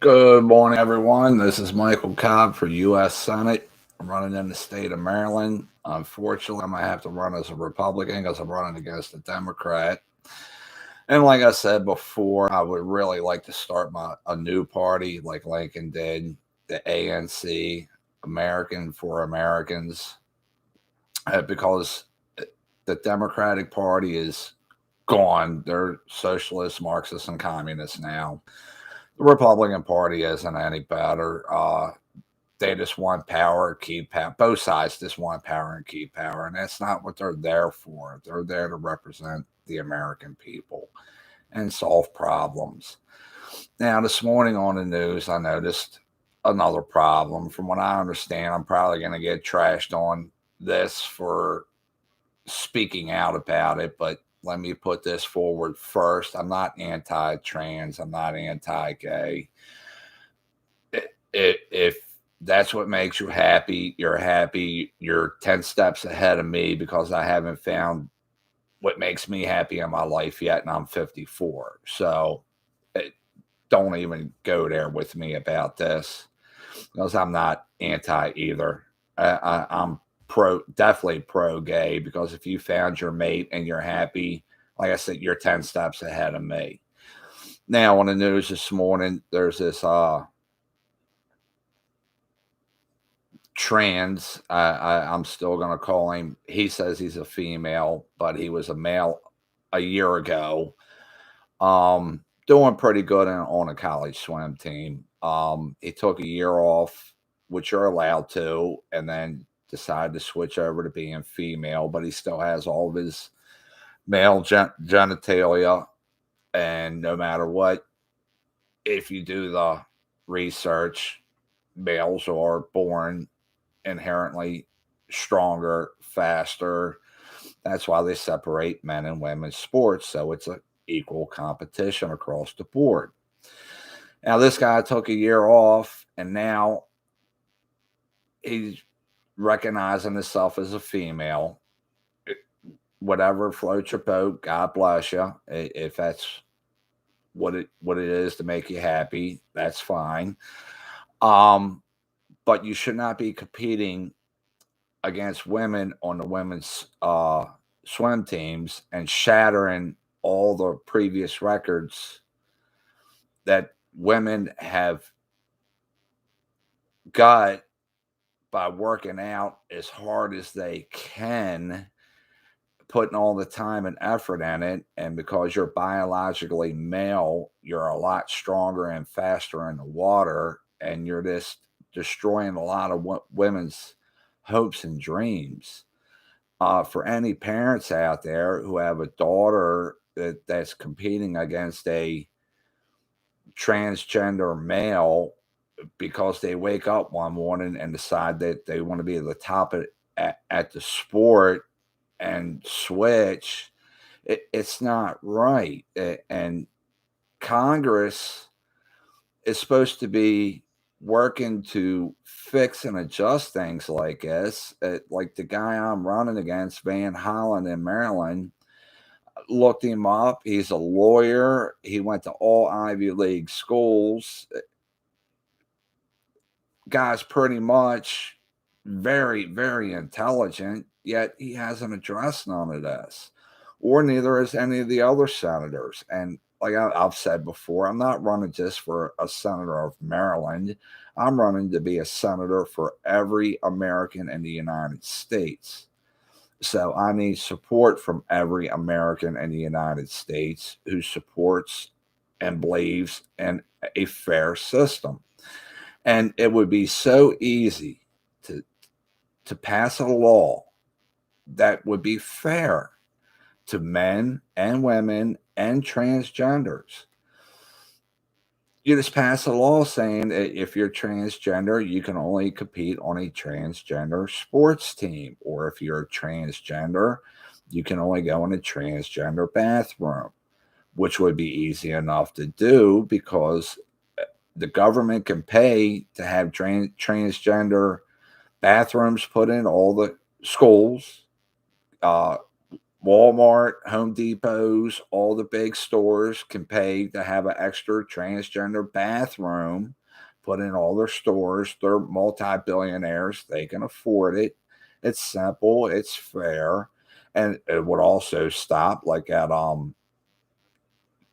Good morning, everyone. This is Michael Cobb for U.S. Senate. I'm running in the state of Maryland. Unfortunately, I'm going to have to run as a Republican because I'm running against a Democrat. And like I said before, I would really like to start a new party like Lincoln did, the ANC, American for Americans, because the Democratic Party is gone. They're socialists, Marxists, and communists now. The Republican Party isn't any better. They just want power, keep power. Both sides just want power and keep power, and that's not what they're there for. They're there to represent the American people and solve problems. Now, this morning on the news, I noticed another problem. From what I understand, I'm probably going to get trashed on this for speaking out about it, but let me put this forward first. I'm not anti-trans. I'm not anti-gay. If that's what makes you happy, you're happy. You're 10 steps ahead of me because I haven't found what makes me happy in my life yet, and I'm 54. So don't even go there with me about this because I'm not anti either. I'm definitely pro gay, because if you found your mate and you're happy, like I said, you're 10 steps ahead of me. Now, on the news this morning, there's this trans. I'm still going to call him. He says he's a female, but he was a male a year ago. Doing pretty good on a college swim team. He took a year off, which you're allowed to, and then decided to switch over to being female, but he still has all of his male genitalia. And no matter what, if you do the research, males are born inherently stronger, faster. That's why they separate men and women's sports. So it's an equal competition across the board. Now, this guy took a year off, and now he's recognizing himself as a female. Whatever floats your boat, God bless you. If that's what it is to make you happy, that's fine. But you should not be competing against women on the women's swim teams and shattering all the previous records that women have got by working out as hard as they can, putting all the time and effort in it. And because you're biologically male, you're a lot stronger and faster in the water, and you're just destroying a lot of women's hopes and dreams. For any parents out there who have a daughter that's competing against a transgender male because they wake up one morning and decide that they want to be at the top at the sport and switch, it's not right. And Congress is supposed to be working to fix and adjust things like this. Like the guy I'm running against, Van Hollen in Maryland, looked him up. He's a lawyer. He went to all Ivy League schools. Guy's pretty much very, very intelligent, yet he hasn't addressed none of this, or neither has any of the other senators. And like I've said before, I'm not running just for a senator of Maryland. I'm running to be a senator for every American in the United States. So I need support from every American in the United States who supports and believes in a fair system. And it would be so easy to pass a law that would be fair to men and women and transgenders. You just pass a law saying that if you're transgender, you can only compete on a transgender sports team. Or if you're transgender, you can only go in a transgender bathroom, which would be easy enough to do because the government can pay to have transgender bathrooms put in all the schools. Walmart, Home Depots, all the big stores can pay to have an extra transgender bathroom put in all their stores. They're multi-billionaires. They can afford it. It's simple, it's fair, and it would also stop like at I'm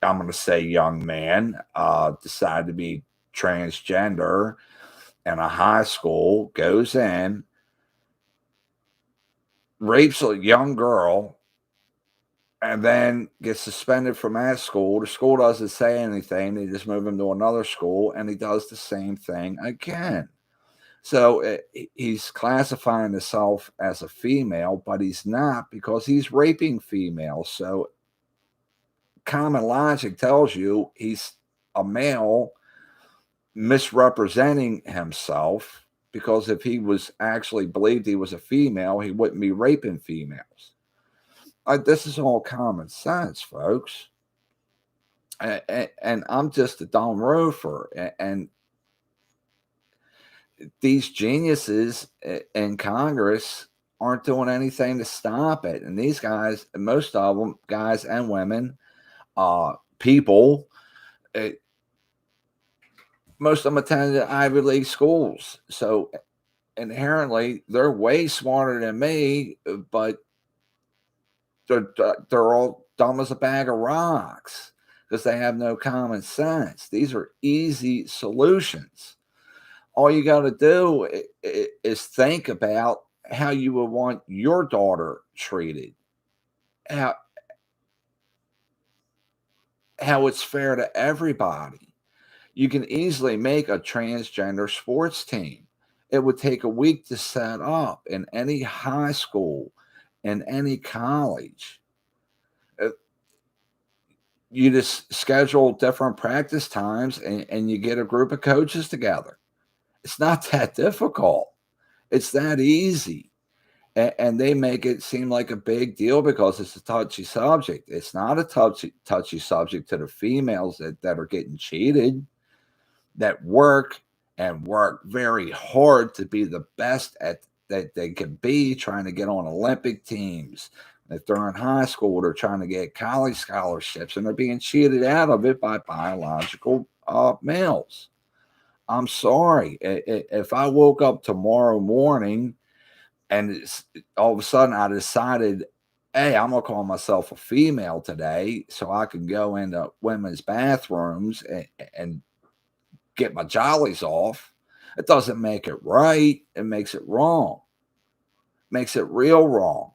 gonna say young man decide to be transgender and a high school goes in, rapes a young girl, and then gets suspended from that school. The school doesn't say anything. They just move him to another school, and he does the same thing again. So he's classifying himself as a female, but he's not because he's raping females. So common logic tells you he's a male misrepresenting himself because if he was actually believed he was a female, he wouldn't be raping females. This is all common sense, folks. And I'm just a dumb roofer. And these geniuses in Congress aren't doing anything to stop it. And these guys, most of them, guys and women, people, most of them attended Ivy League schools. So inherently, they're way smarter than me, but they're all dumb as a bag of rocks because they have no common sense. These are easy solutions. All you got to do is think about how you would want your daughter treated, how it's fair to everybody. You can easily make a transgender sports team. It would take a week to set up in any high school, in any college. You just schedule different practice times and you get a group of coaches together. It's not that difficult. It's that easy. And they make it seem like a big deal because it's a touchy subject. It's not a touchy subject to the females that are getting cheated, that work and work very hard to be the best at that they can be, trying to get on Olympic teams. If they're in high school, they're trying to get college scholarships, and they're being cheated out of it by biological males. I'm sorry. If I woke up tomorrow morning and all of a sudden I decided, hey, I'm going to call myself a female today so I can go into women's bathrooms and get my jollies off, it doesn't make it right. It makes it wrong. Makes it real wrong.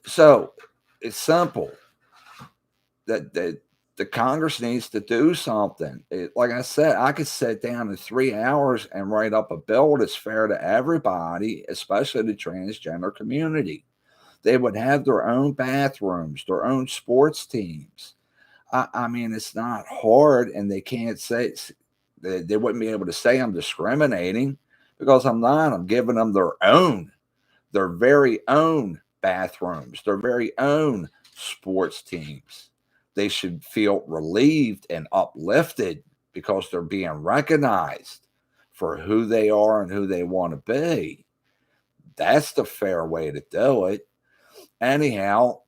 So it's simple that the Congress needs to do something. Like I said, I could sit down in 3 hours and write up a bill that's fair to everybody, especially the transgender community. They would have their own bathrooms, their own sports teams. I mean, it's not hard, and they can't say they wouldn't be able to say I'm discriminating because I'm not. I'm giving them their very own bathrooms, their very own sports teams. They should feel relieved and uplifted because they're being recognized for who they are and who they want to be. That's the fair way to do it. Anyhow,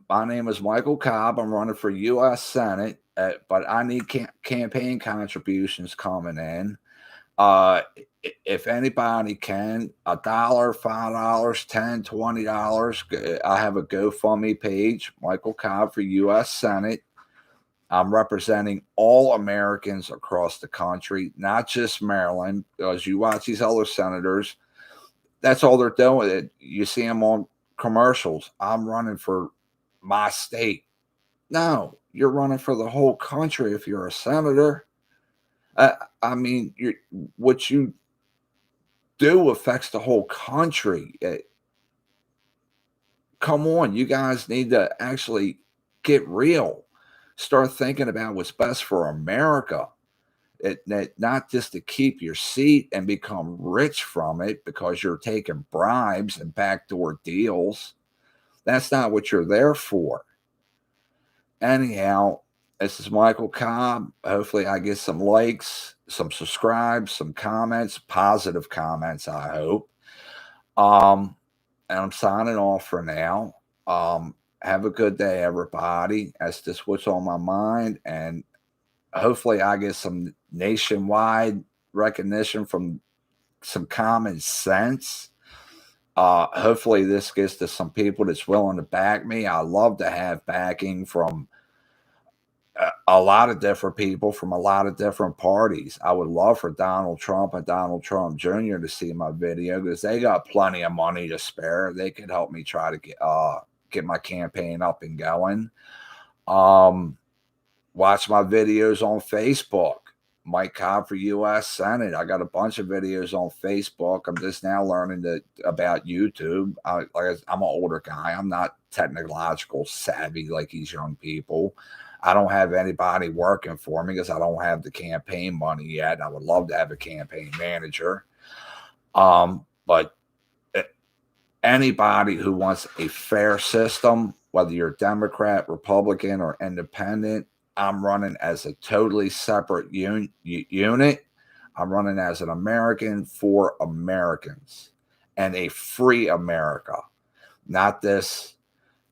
my name is Michael Cobb. I'm running for U.S. Senate, but I need campaign contributions coming in. Uh, if anybody can, $1, $5, $10, $20. I have a GoFundMe page, Michael Cobb for U.S. Senate. I'm representing all Americans across the country, not just Maryland, because you watch these other senators, that's all they're doing. You see them on commercials. I'm running for my state. No, you're running for the whole country if you're a senator. I mean, what you do affects the whole country. Come on, you guys need to actually get real. Start thinking about what's best for America. Not just to keep your seat and become rich from it because you're taking bribes and backdoor deals. That's not what you're there for. Anyhow, this is Michael Cobb. Hopefully, I get some likes, some subscribes, some comments, positive comments, I hope. And I'm signing off for now. Have a good day, everybody. That's just what's on my mind. And hopefully I get some nationwide recognition from some common sense. Hopefully this gets to some people that's willing to back me. I love to have backing from a lot of different people from a lot of different parties. I would love for Donald Trump and Donald Trump Jr. to see my video because they got plenty of money to spare. They could help me try to get my campaign up and going. Watch my videos on Facebook. Mike Cobb for U.S. Senate. I got a bunch of videos on Facebook. I'm just now learning about YouTube. I'm an older guy. I'm not technological savvy like these young people. I don't have anybody working for me because I don't have the campaign money yet. I would love to have a campaign manager. But anybody who wants a fair system, whether you're Democrat, Republican, or independent, I'm running as a totally separate unit. I'm running as an American for Americans and a free America, not this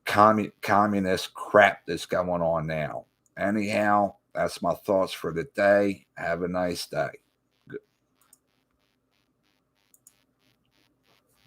communist crap that's going on now. Anyhow, that's my thoughts for the day. Have a nice day.